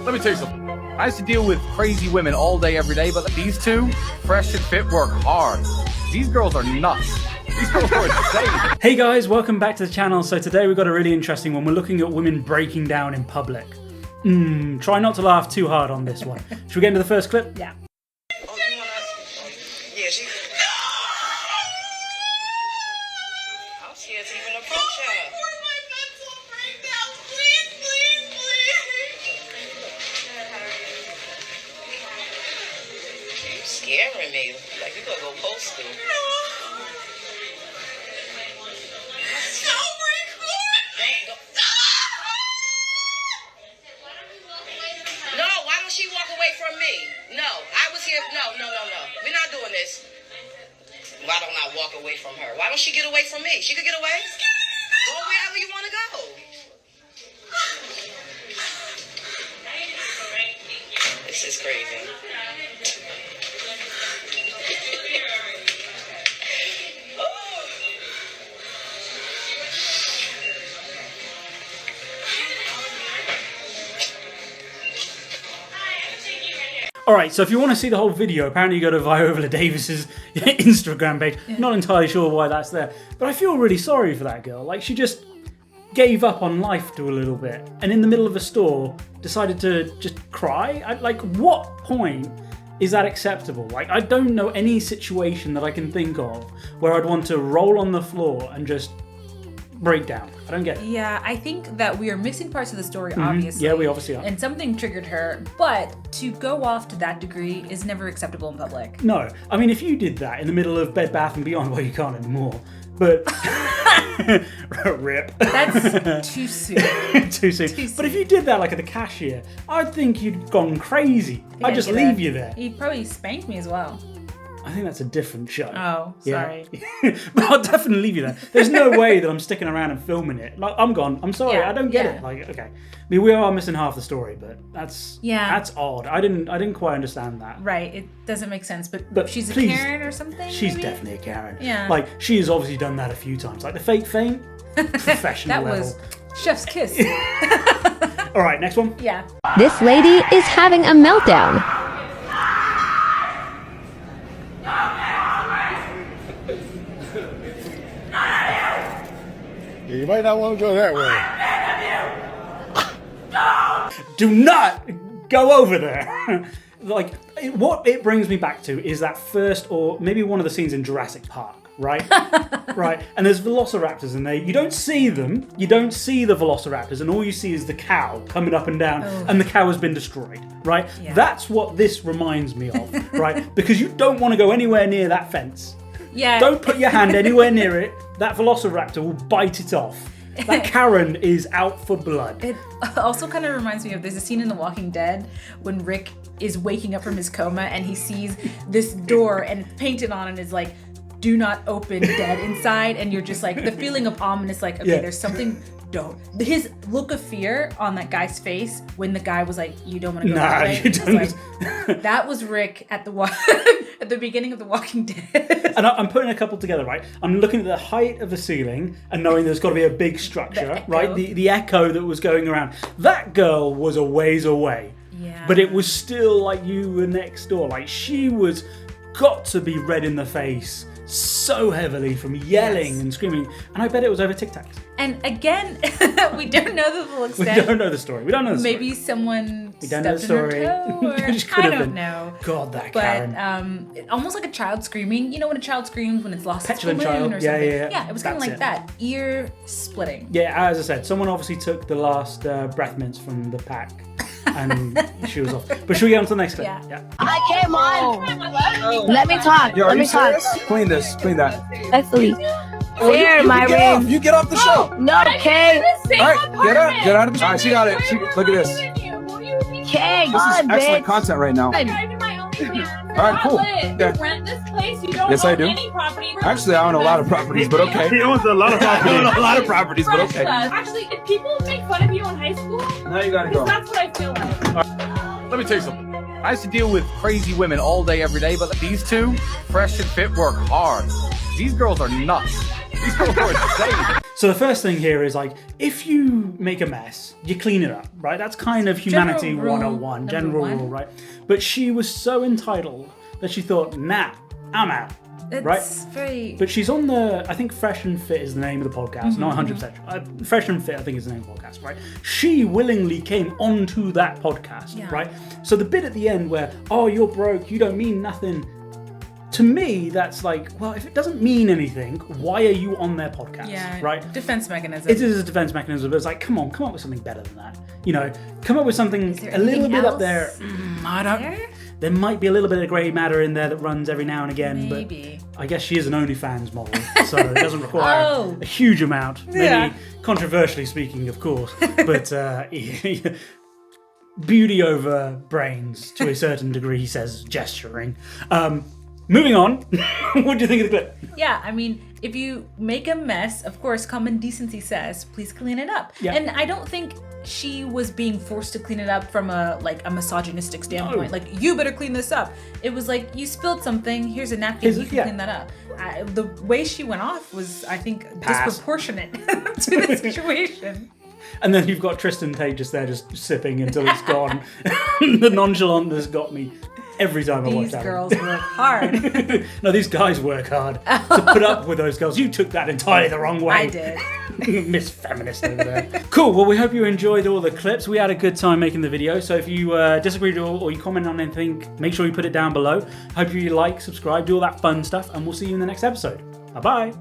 Let me tell you something. I used to deal with crazy women all day, every day, but these two, fresh and fit, work hard. These girls are nuts. These girls are insane. Hey guys, welcome back to the channel. So today we've got a really interesting one. We're looking at women breaking down in public. Try not to laugh too hard on this one. Should we get into the first clip? Yeah. Yeah, she. I'm scared to even approach her. You scaring me. Like you gonna go postal. No, why don't she walk away from me? No, I was here. No. We're not doing this. Why don't I walk away from her? Why don't she get away from me? She could get away. Go wherever you want to go. This is crazy. Alright, so if you want to see the whole video, apparently you go to Viola Davis's Instagram page. Not entirely sure why that's there. But I feel really sorry for that girl. Like, she just gave up on life to a little bit. And in the middle of a store, decided to just cry? Like, what point is that acceptable? Like, I don't know any situation that I can think of where I'd want to roll on the floor and just break down. I don't get it. Yeah, I think that we are missing parts of the story, obviously. Yeah, we obviously are. And something triggered her, but to go off to that degree is never acceptable in public. No. I mean, if you did that in the middle of Bed Bath & Beyond, well, you can't anymore. But rip. That's too soon. Too soon. But if you did that like at the cashier, I'd think you'd gone crazy. I'd just leave you there. He'd probably spank me as well. I think that's a different show. Oh, sorry. Yeah. But I'll definitely leave you there. There's no way that I'm sticking around and filming it. Like, I'm gone. I'm sorry. I don't get it. Like, okay. I mean, we are missing half the story, but that's odd. I didn't quite understand that. Right. It doesn't make sense. But she's please, a Karen or something? She's maybe? definitely a Karen. Yeah. Like, she has obviously done that a few times. Like the fake faint, professional That level. was chef's kiss. All right, next one. Yeah. This lady is having a meltdown. You might not want to go that way. Do not go over there. Like, what it brings me back to is that first, or maybe one of the scenes in Jurassic Park, right? Right. And there's velociraptors in there. You don't see them. You don't see the velociraptors, and all you see is the cow coming up and down, and the cow has been destroyed, right? Yeah. That's what this reminds me of, right? Because you don't want to go anywhere near that fence. Yeah. Don't put your hand anywhere near it. That velociraptor will bite it off. That Karen is out for blood. It also kind of reminds me of, there's a scene in The Walking Dead when Rick is waking up from his coma and he sees this door and it's painted on and is like, do not open, dead inside. And you're just like, the feeling of ominous, like, okay, there's something, don't. His look of fear on that guy's face when the guy was like, you don't want to go that way. You don't. Like, that was Rick at the beginning of The Walking Dead. And I'm putting a couple together, right? I'm looking at the height of the ceiling and knowing there's got to be a big structure, right? The echo that was going around. That girl was a ways away. Yeah. But it was still like you were next door. Like, she was got to be red in the face so heavily from yelling and screaming. And I bet it was over Tic Tacs. And again, we don't know the full extent. We don't know the story. We don't know the story. Maybe someone we don't know the stepped story. in her toe, or I don't know. God, that but, Karen. Almost like a child screaming. You know when a child screams when it's lost Petulant its balloon child. or something? Yeah, it was kind of like that. Ear splitting. Yeah, as I said, someone obviously took the last breath mints from the pack. And she was off. But should we get on to the next clip? Yeah. I came on. Let me talk. Yo, Let me talk. Clean this. Clean that. Actually, there, my ring. You get off the show. No, okay. All right, get up. Get out of the show. All right, she got it. Look at this. Okay, This is good, excellent bitch. content right now. All right, cool. You rent this place. You don't Yes, own I do. any property. Actually, I own a lot of properties, but okay. He owns a lot of properties. I own a lot of properties, but okay. Actually, if people make fun of you in high school, Now you gotta go. that's what I feel like. Let me tell you something. I used to deal with crazy women all day, every day, but these two, fresh and fit, work hard. These girls are nuts. These girls are insane. So So the first thing here is like, if you make a mess, you clean it up, right? That's kind of humanity General rule 101, number general one. rule, right? But she was so entitled that she thought, nah, I'm out. It's right? very. But she's on I think Fresh and Fit is the name of the podcast, not 100%. Fresh and Fit, I think is the name of the podcast, right? She willingly came onto that podcast, Yeah. right? So the bit at the end where, oh, you're broke, you don't mean nothing. To me, that's like, well, if it doesn't mean anything, why are you on their podcast, Yeah, right? defense mechanism. It is a defense mechanism, but it's like, come on with something better than that. You know, come up with something there a little anything bit up else there. I don't. there? There might be a little bit of grey matter in there that runs every now and again, Maybe. but I guess she is an OnlyFans model, so it doesn't require Oh. a huge amount. Maybe Yeah. controversially speaking, of course, but beauty over brains to a certain degree, he says, gesturing. Moving on, what do you think of the clip? Yeah, I mean, if you make a mess, of course, common decency says, please clean it up. Yeah. And I don't think she was being forced to clean it up from a misogynistic standpoint. No. Like, you better clean this up. It was like, you spilled something, here's a napkin, you can yeah. clean that up. The way she went off was, I think, Pass. disproportionate to the situation. And then you've got Tristan Tate just there, just sipping until it's gone. The nonchalantness got me every time I watch These that. girls work hard. No, these guys work hard to put up with those girls. You took that entirely the wrong way. I did. Miss Feminist over there. Cool, well, we hope you enjoyed all the clips. We had a good time making the video, so if you disagreed or you comment on anything, make sure you put it down below. Hope you like, subscribe, do all that fun stuff, and we'll see you in the next episode. Bye-bye.